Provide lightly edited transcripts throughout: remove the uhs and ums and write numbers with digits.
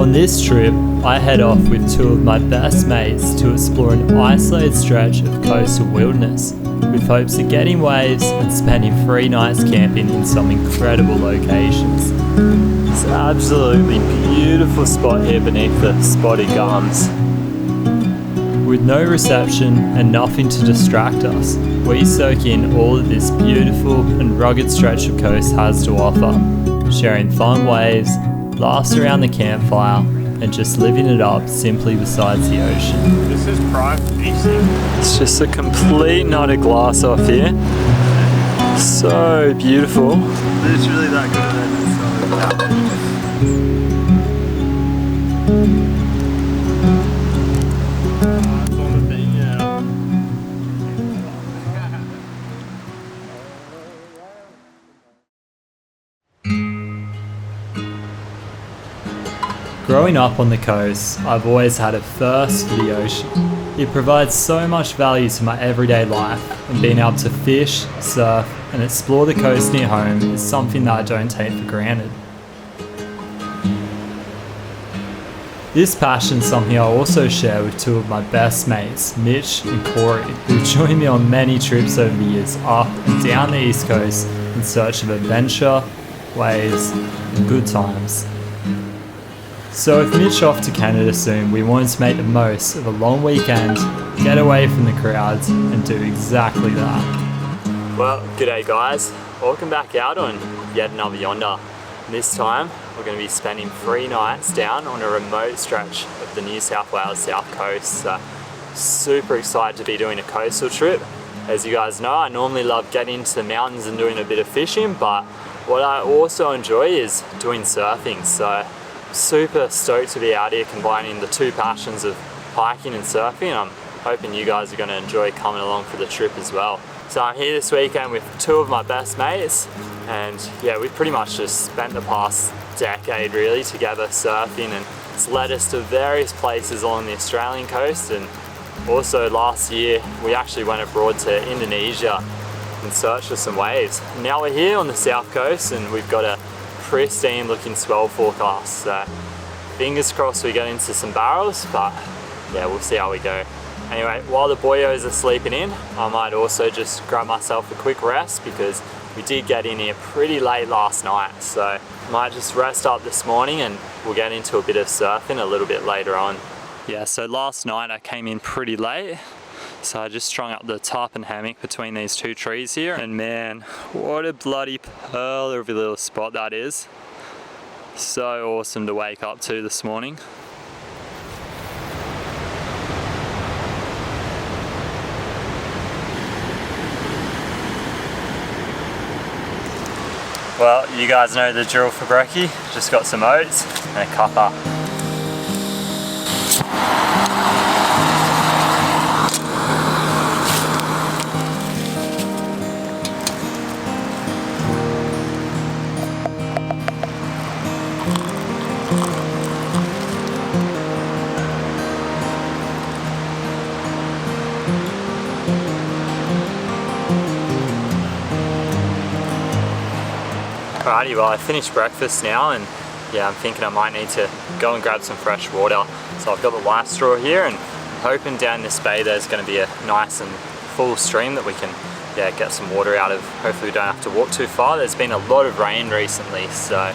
On this trip, I head off with two of my best mates to explore an isolated stretch of coastal wilderness, with hopes of getting waves and spending 3 nights camping in some incredible locations. It's an absolutely beautiful spot here beneath the spotted gums. With no reception and nothing to distract us, we soak in all that this beautiful and rugged stretch of coast has to offer, sharing fun waves, laughs around the campfire, and just living it up simply besides the ocean. This is prime fishing. It's just a complete night of glass off here. So beautiful. Literally that good at it. Growing up on the coast, I've always had a thirst for the ocean. It provides so much value to my everyday life, and being able to fish, surf, and explore the coast near home is something that I don't take for granted. This passion is something I also share with two of my best mates, Mitch and Corey, who've joined me on many trips over the years up and down the East Coast in search of adventure, waves, and good times. So with Mitch off to Canada soon, we wanted to make the most of a long weekend, get away from the crowds, and do exactly that. Well, g'day guys. Welcome back out on yet another yonder. This time, we're going to be spending 3 nights down on a remote stretch of the New South Wales South Coast. Super excited to be doing a coastal trip. As you guys know, I normally love getting into the mountains and doing a bit of fishing, but what I also enjoy is doing surfing. So super stoked to be out here combining the two passions of hiking and surfing. I'm hoping you guys are going to enjoy coming along for the trip as well. So I'm here this weekend with two of my best mates, and yeah, we've pretty much just spent the past decade really together surfing, and it's led us to various places along the Australian coast, and also last year we actually went abroad to Indonesia in search of some waves. Now we're here on the south coast and we've got a pristine looking swell forecast, so fingers crossed we get into some barrels, but yeah, we'll see how we go. Anyway, while the boyos are sleeping in, I might also just grab myself a quick rest because we did get in here pretty late last night, so might just rest up this morning and we'll get into a bit of surfing a little bit later on. Yeah, so last night I came in pretty late, so I just strung up the top and hammock between these 2 trees here, and man, what a bloody pearl of a little spot that is. So awesome to wake up to this morning. Well, you guys know the drill for brekkie. Just got some oats and a cuppa. Alrighty, well I finished breakfast now, and yeah, I'm thinking I might need to go and grab some fresh water. So I've got the life straw here, and I'm hoping down this bay there's going to be a nice and full stream that we can get some water out of. Hopefully we don't have to walk too far. There's been a lot of rain recently, so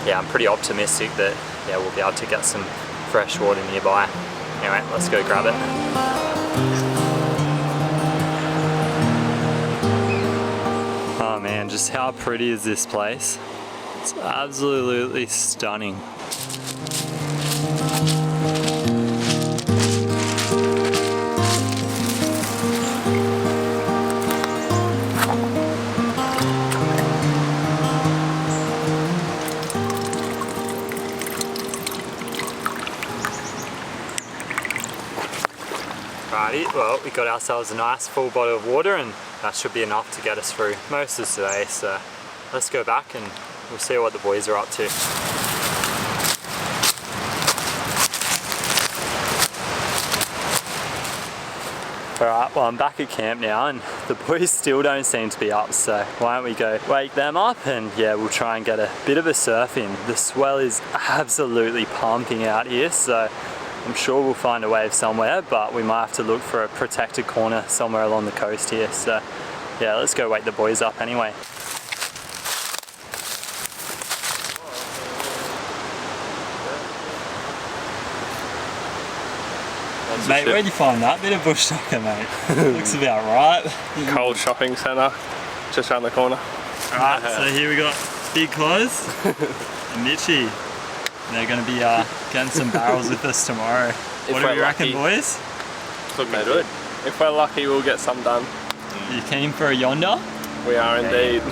yeah, I'm pretty optimistic that we'll be able to get some fresh water nearby. Anyway, let's go grab it. Oh man, just how pretty is this place? It's absolutely stunning. Alrighty, well we got ourselves a nice full bottle of water, and that should be enough to get us through most of today, so let's go back and we'll see what the boys are up to. Alright, well I'm back at camp now and the boys still don't seem to be up, so why don't we go wake them up and yeah, we'll try and get a bit of a surf in. The swell is absolutely pumping out here, so I'm sure we'll find a wave somewhere, but we might have to look for a protected corner somewhere along the coast here. So yeah, let's go wake the boys up anyway. Mate, where'd you find that bit of bush tucker, mate? Looks about right. Cold shopping centre, just around the corner. Alright, so here we got Big Clothes and Mitchie. They're going to be getting some barrels with us tomorrow. What do you reckon, boys? Looking good. If we're lucky, we'll get some done. Are you keen for a yonder? We are indeed.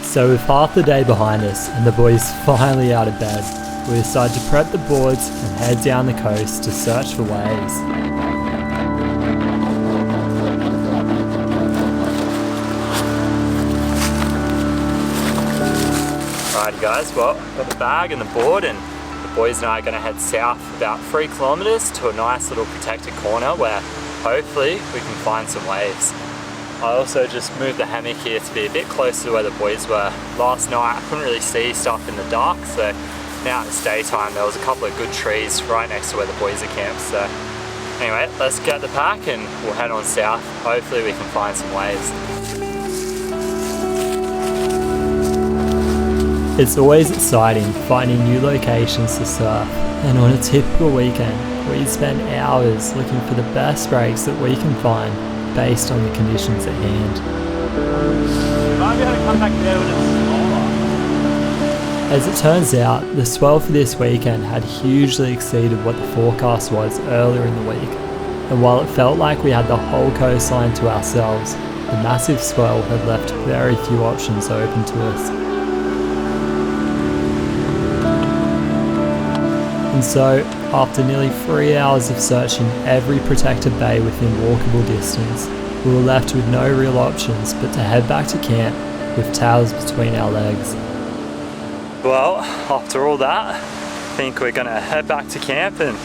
So with half the day behind us and the boys finally out of bed, we decide to prep the boards and head down the coast to search for waves. Alrighty guys, well, got the bag and the board and the boys and I are going to head south about 3 kilometres to a nice little protected corner where hopefully we can find some waves. I also just moved the hammock here to be a bit closer to where the boys were. Last night I couldn't really see stuff in the dark, so now it's daytime. There was a couple of good trees right next to where the boys are camped. So anyway, let's get the pack and we'll head on south. Hopefully we can find some waves. It's always exciting finding new locations to surf, and on a typical weekend we spend hours looking for the best breaks that we can find based on the conditions at hand. You might be able to come back there when it's smaller. As it turns out, the swell for this weekend had hugely exceeded what the forecast was earlier in the week, and while it felt like we had the whole coastline to ourselves, the massive swell had left very few options open to us. And so, after nearly 3 hours of searching every protected bay within walkable distance, we were left with no real options but to head back to camp with towels between our legs. Well, after all that, I think we're going to head back to camp and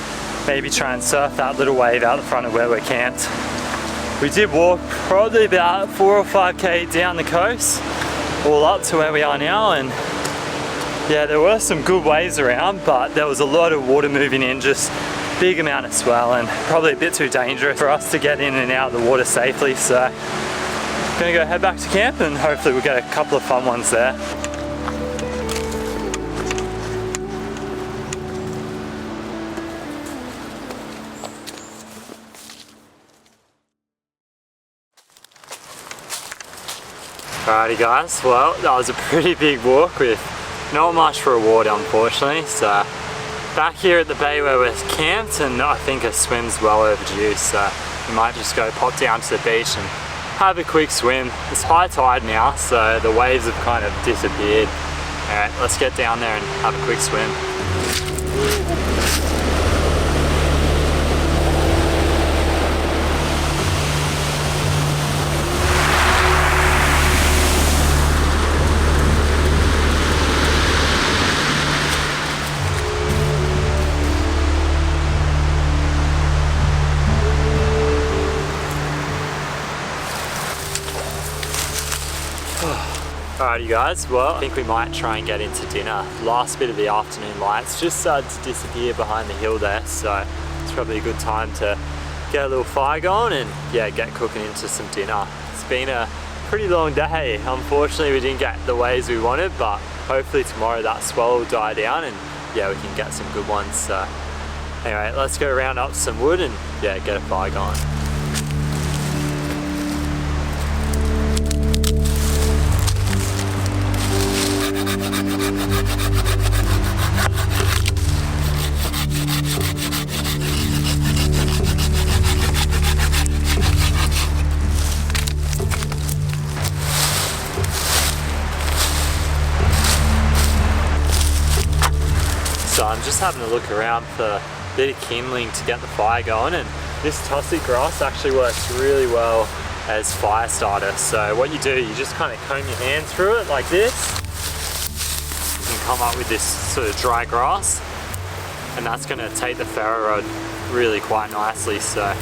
maybe try and surf that little wave out the front of where we're camped. We did walk probably about 4 or 5k down the coast, all up to where we are now, and yeah, there were some good waves around, but there was a lot of water moving in, just big amount of swell, and probably a bit too dangerous for us to get in and out of the water safely. So I'm gonna go head back to camp and hopefully we'll get a couple of fun ones there. Alrighty guys, well that was a pretty big walk with not much reward unfortunately, so back here at the bay where we're camped, and I think a swim's well overdue, so we might just go pop down to the beach and have a quick swim. It's high tide now, so the waves have kind of disappeared. Alright, let's get down there and have a quick swim. Alright you guys, well I think we might try and get into dinner. Last bit of the afternoon lights just started to disappear behind the hill there, so it's probably a good time to get a little fire going and yeah, get cooking into some dinner. It's been a pretty long day. Unfortunately we didn't get the waves we wanted, but hopefully tomorrow that swell will die down and yeah, we can get some good ones. So anyway, let's go round up some wood and yeah, get a fire going. So I'm just having a look around for a bit of kindling to get the fire going, and this tussock grass actually works really well as fire starter. So what you do, you just kind of comb your hand through it like this and come up with this sort of dry grass, and that's going to take the ferro rod really quite nicely. So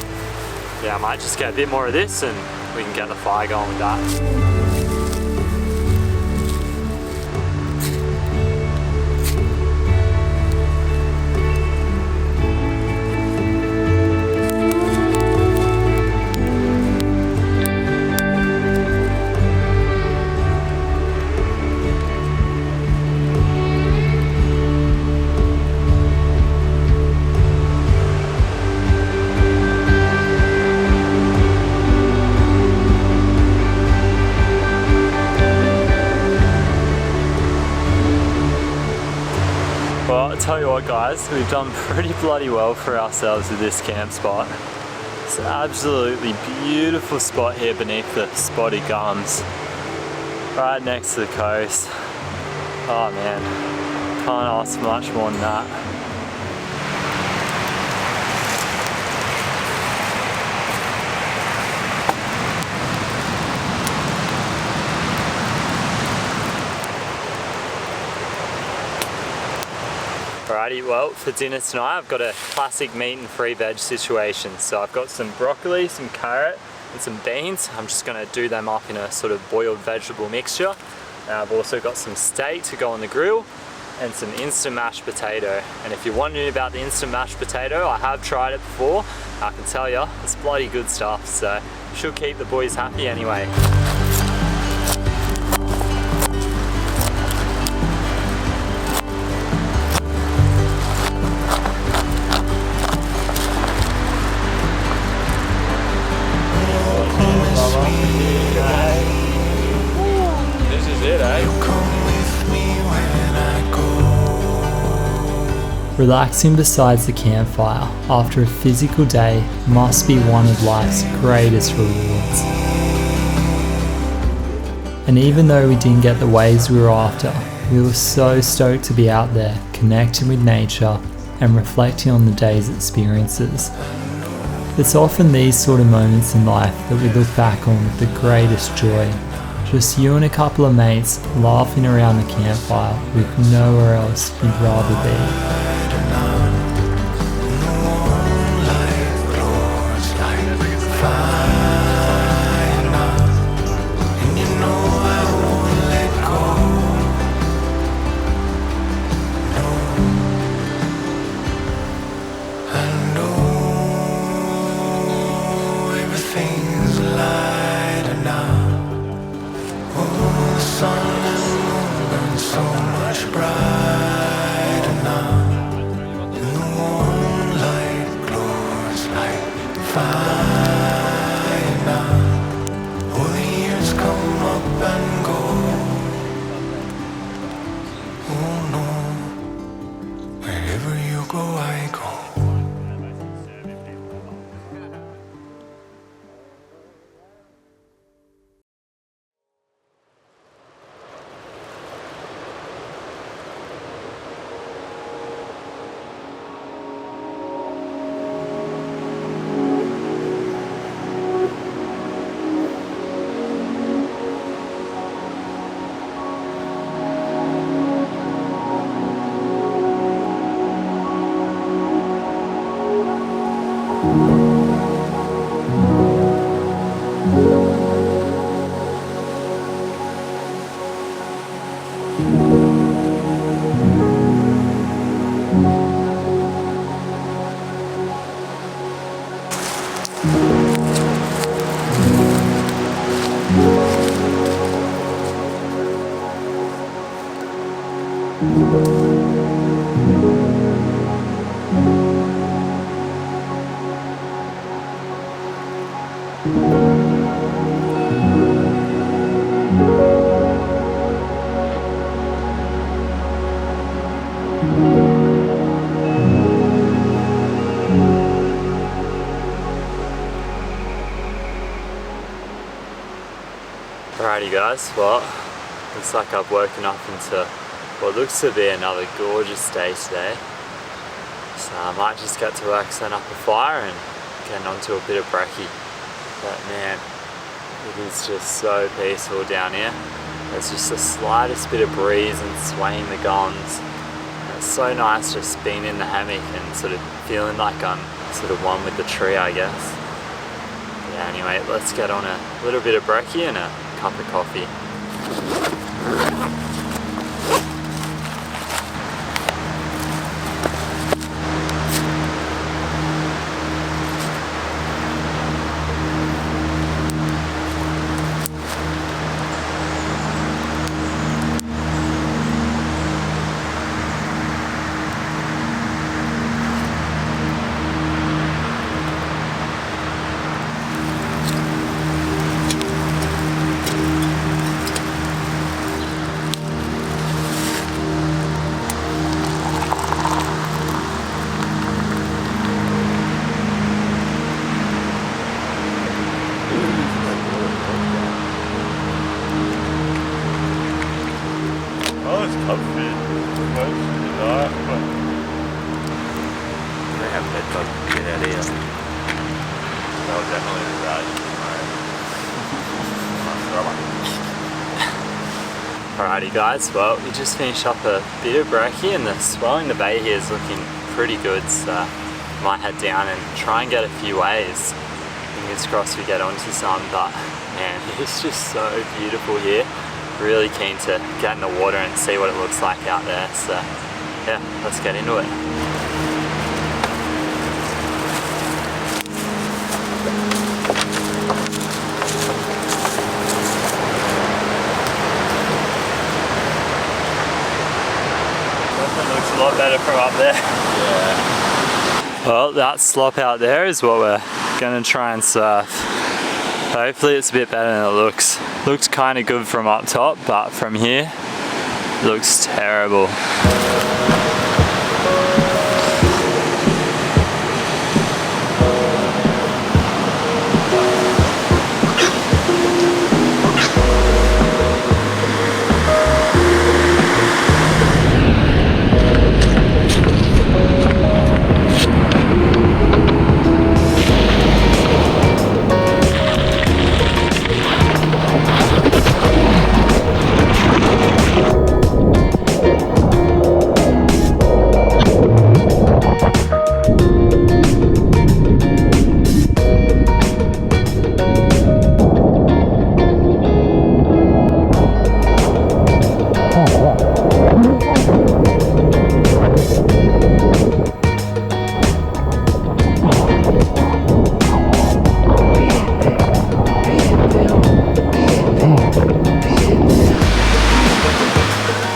yeah, I might just get a bit more of this and we can get the fire going with that. Well, I'll tell you what guys, we've done pretty bloody well for ourselves with this camp spot. It's an absolutely beautiful spot here beneath the spotty gums, right next to the coast. Oh man, can't ask for much more than that. Alrighty, well for dinner tonight I've got a classic meat and free veg situation. So I've got some broccoli, some carrot and some beans. I'm just going to do them up in a sort of boiled vegetable mixture. And I've also got some steak to go on the grill and some instant mashed potato. And if you're wondering about the instant mashed potato, I have tried it before. I can tell you, it's bloody good stuff, so should keep the boys happy anyway. This is it, eh? Relaxing beside the campfire after a physical day must be one of life's greatest rewards. And even though we didn't get the waves we were after, we were so stoked to be out there, connecting with nature and reflecting on the day's experiences. It's often these sort of moments in life that we look back on with the greatest joy. Just you and a couple of mates laughing around the campfire with nowhere else you'd rather be. Alrighty guys, well, looks like I've woken up into what looks to be another gorgeous day today. So I might just get to work, setting up a fire and getting onto a bit of brekkie. But man, it is just so peaceful down here. There's just the slightest bit of breeze and swaying the gums. And it's so nice just being in the hammock and sort of feeling like I'm sort of one with the tree, I guess. Anyway, let's get on a little bit of brekkie and a cup of coffee. Oh, it's comfy. They have bed bugs get out here. That was definitely the bad. Alrighty guys, well we just finished up a bit of brekkie and the swell in the bay here is looking pretty good, so might head down and try and get a few waves. Fingers crossed we get onto some, but man, it's just so beautiful here. Really keen to get in the water and see what it looks like out there, so yeah, let's get into it. Looks a lot better from up there. Yeah. Well, that slop out there is what we're gonna try and surf. Hopefully it's a bit better than it looks. Looks kind of good from up top, but from here, it looks terrible.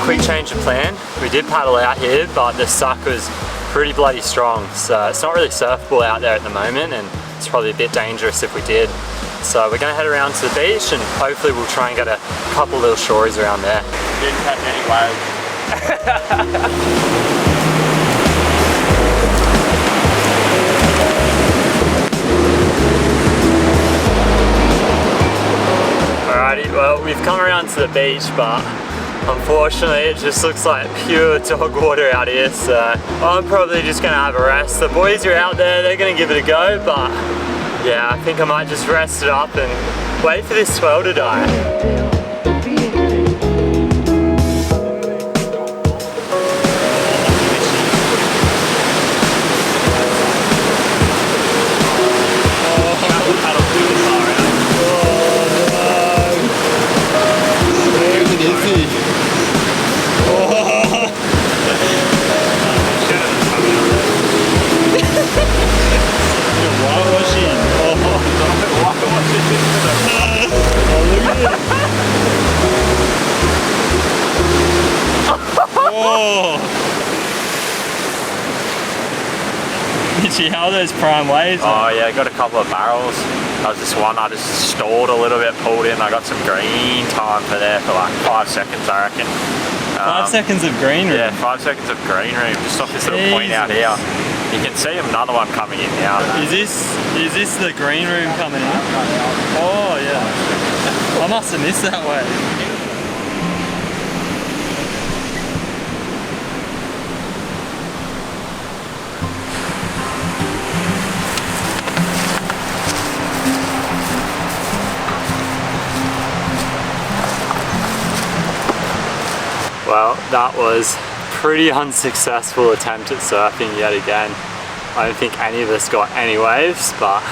Quick change of plan. We did paddle out here, but the suck was pretty bloody strong, so it's not really surfable out there at the moment, and it's probably a bit dangerous if we did. So we're gonna head around to the beach and hopefully we'll try and get a couple little shories around there. Didn't catch any waves. Alrighty, well we've come around to the beach, but unfortunately it just looks like pure dog water out here, so I'm probably just gonna have a rest. The boys are out there, they're gonna give it a go, but yeah, I think I might just rest it up and wait for this swell to die. Did you have those prime waves? Oh yeah, I got a couple of barrels. That was just one I just stalled a little bit, pulled in. I got some green time for there for like 5 seconds, I reckon. 5 seconds of green room? Yeah, 5 seconds of green room, just off this little point out here. You can see another one coming in now. Is this the green room coming in? Oh yeah. I must have missed that way. Well, that was a pretty unsuccessful attempt at surfing yet again. I don't think any of us got any waves, but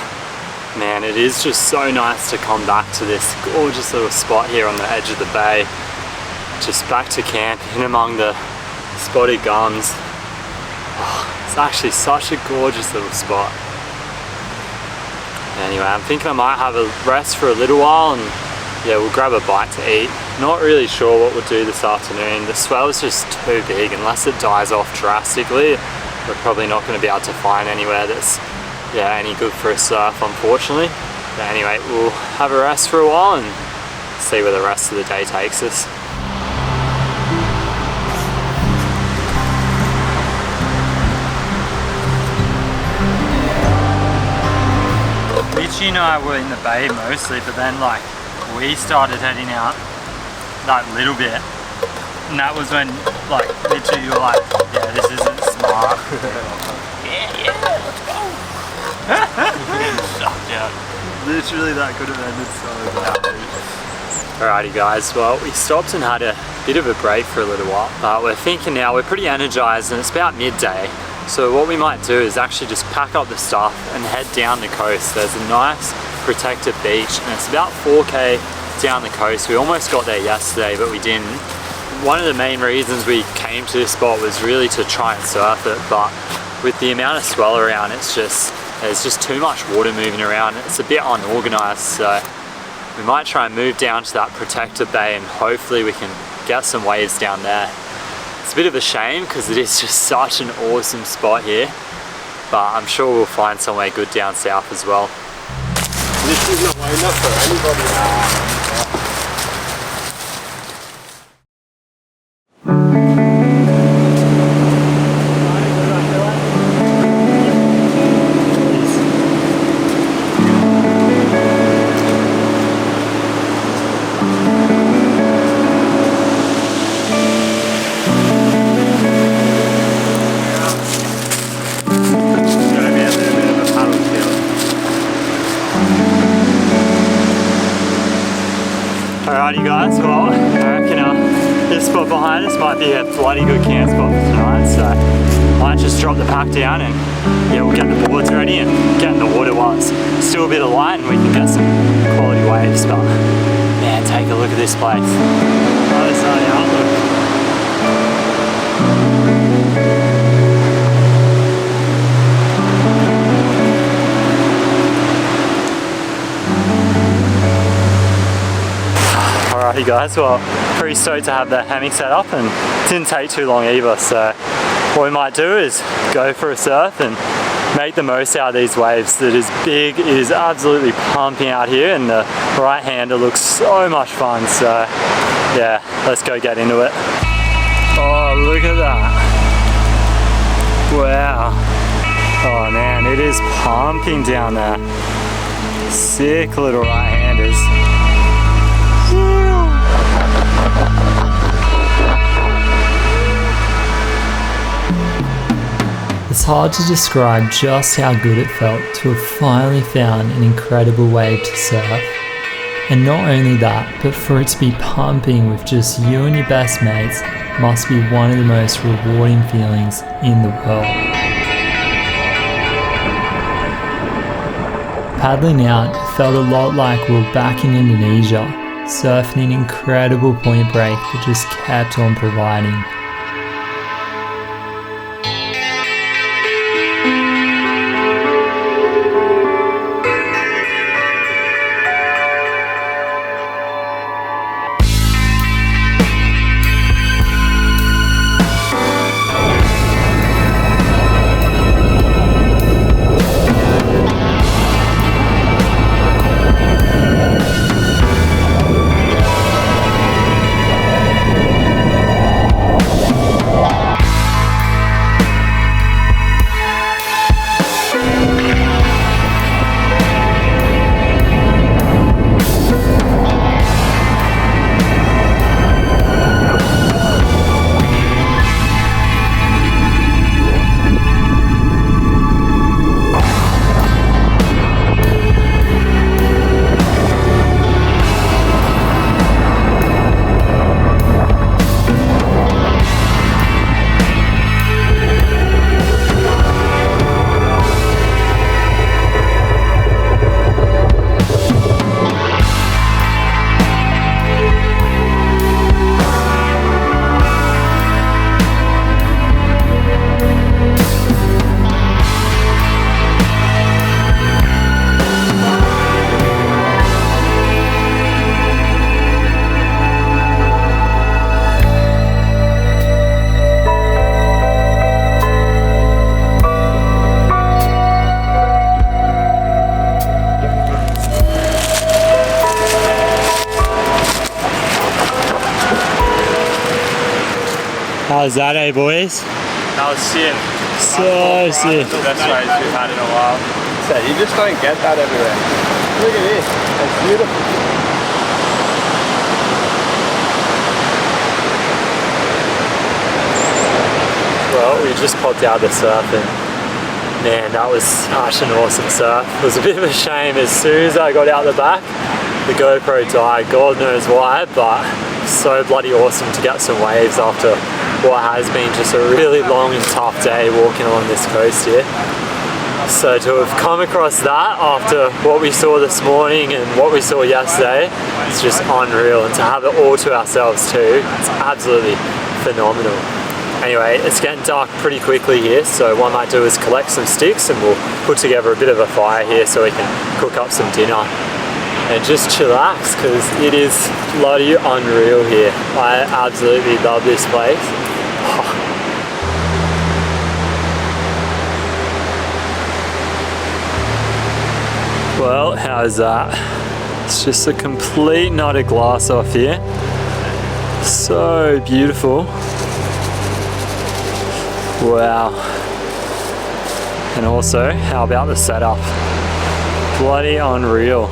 Man, it is just so nice to come back to this gorgeous little spot here on the edge of the bay. Just back to camp in among the spotted gums. Oh, it's actually such a gorgeous little spot. Anyway, I'm thinking I might have a rest for a little while and yeah, we'll grab a bite to eat. Not really sure what we'll do this afternoon. The swell is just too big. Unless it dies off drastically, we're probably not going to be able to find anywhere that's any good for a surf, unfortunately. But anyway, we'll have a rest for a while and see where the rest of the day takes us. Richie and I were in the bay mostly, but then like we started heading out that little bit, and that was when like literally you were like, yeah, this isn't smart. yeah, let's go. Sucked out. Literally that could have ended so badly. Alrighty guys, well we stopped and had a bit of a break for a little while. We're thinking now, we're pretty energized and it's about midday. So what we might do is actually just pack up the stuff and head down the coast. There's a nice protected beach and it's about 4k down the coast. We almost got there yesterday but we didn't. One of the main reasons we came to this spot was really to try and surf it, but with the amount of swell around, there's just too much water moving around. It's a bit unorganized, so we might try and move down to that protected bay and hopefully we can get some waves down there. It's a bit of a shame because it is just such an awesome spot here, but I'm sure we'll find somewhere good down south as well. This isn't way enough for anybody. Alrighty guys, well I reckon this spot behind us might be a bloody good camp spot for tonight, so I might just drop the pack down and yeah, we'll get the boards ready and get in the water while it's still a bit of light and we can get some quality waves. But man, take a look at this place. Oh, this is the outlook. Alrighty guys, well pretty stoked to have the hammock set up and it didn't take too long either, so what we might do is go for a surf and make the most out of these waves. That is big, it is absolutely pumping out here and the right hander looks so much fun, so yeah, let's go get into it. Oh, look at that. Wow. Oh man, it is pumping down there. Sick little right handers. It's hard to describe just how good it felt to have finally found an incredible wave to surf. And not only that, but for it to be pumping with just you and your best mates must be one of the most rewarding feelings in the world. Paddling out felt a lot like we were back in Indonesia, surfing an incredible point break that just kept on providing. How's that, eh, boys? That was sick. So sick. The best waves we've had in a while. So you just don't get that everywhere. Look at this. It's beautiful. Well, we just popped out of the surf and man, that was such an awesome surf. It was a bit of a shame as soon as I got out the back, the GoPro died, God knows why, but so bloody awesome to get some waves after what has been just a really long and tough day walking along this coast here. So to have come across that after what we saw this morning and what we saw yesterday, it's just unreal, and to have it all to ourselves too, it's absolutely phenomenal. Anyway, it's getting dark pretty quickly here, so what I might do is collect some sticks and we'll put together a bit of a fire here so we can cook up some dinner and just chillax, because it is bloody unreal here. I absolutely love this place. Well, how's that? It's just a complete night of glass off here. So beautiful. Wow. And also, how about the setup? Bloody unreal.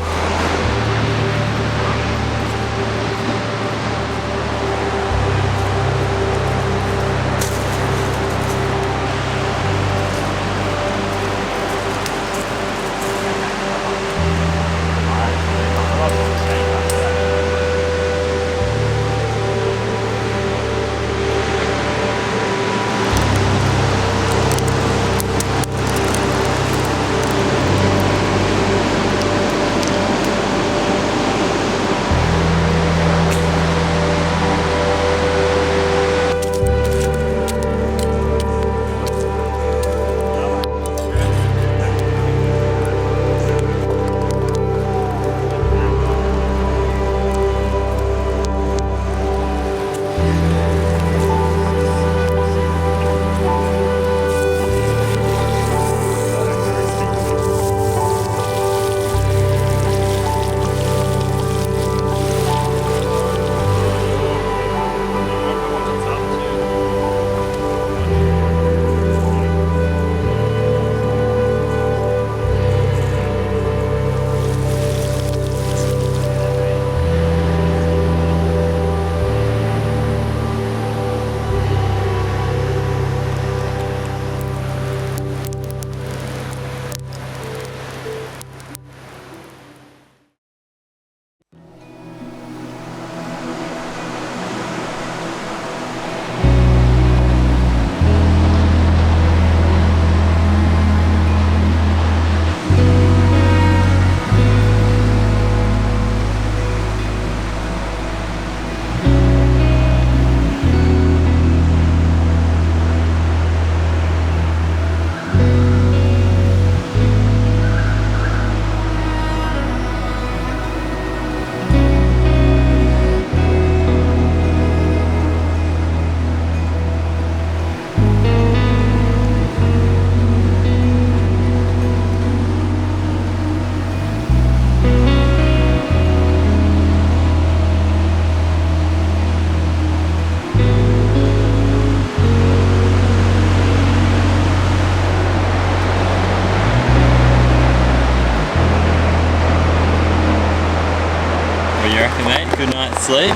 Good night's sleep?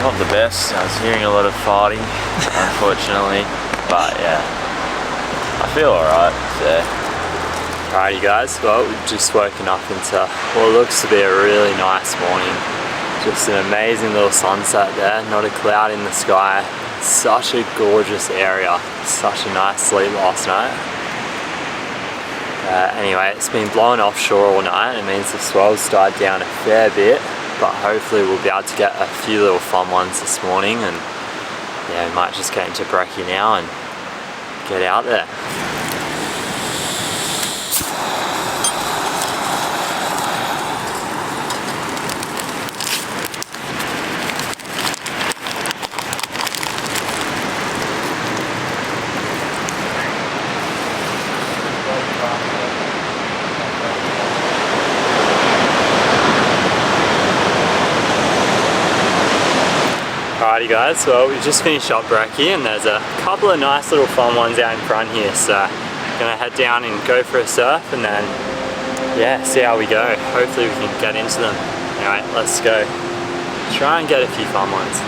Not the best. I was hearing a lot of fighting, unfortunately. But yeah, I feel alright. So. Alrighty guys, well we've just woken up into what looks to be a really nice morning. Just an amazing little sunset there, not a cloud in the sky. Such a gorgeous area. Such a nice sleep last night. Anyway, it's been blowing offshore all night. It means the swells died down a fair bit, but hopefully we'll be able to get a few little fun ones this morning, and yeah, we might just get into brekkie now and get out there. Alrighty guys, well we just finished up brekkie and there's a couple of nice little fun ones out in front here, so gonna head down and go for a surf and then yeah, see how we go. Hopefully we can get into them. Anyway, let's go. Try and get a few fun ones.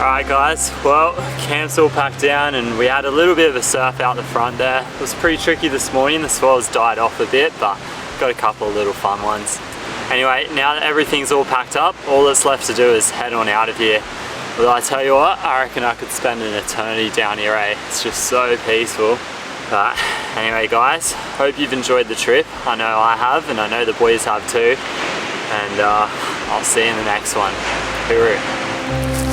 Alright guys, well camp's all packed down and we had a little bit of a surf out the front there. It was pretty tricky this morning, the swells died off a bit but got a couple of little fun ones. Anyway, now that everything's all packed up, all that's left to do is head on out of here. Although I tell you what, I reckon I could spend an eternity down here, eh? It's just so peaceful. But anyway guys, hope you've enjoyed the trip. I know I have and I know the boys have too. And I'll see you in the next one. Hooroo.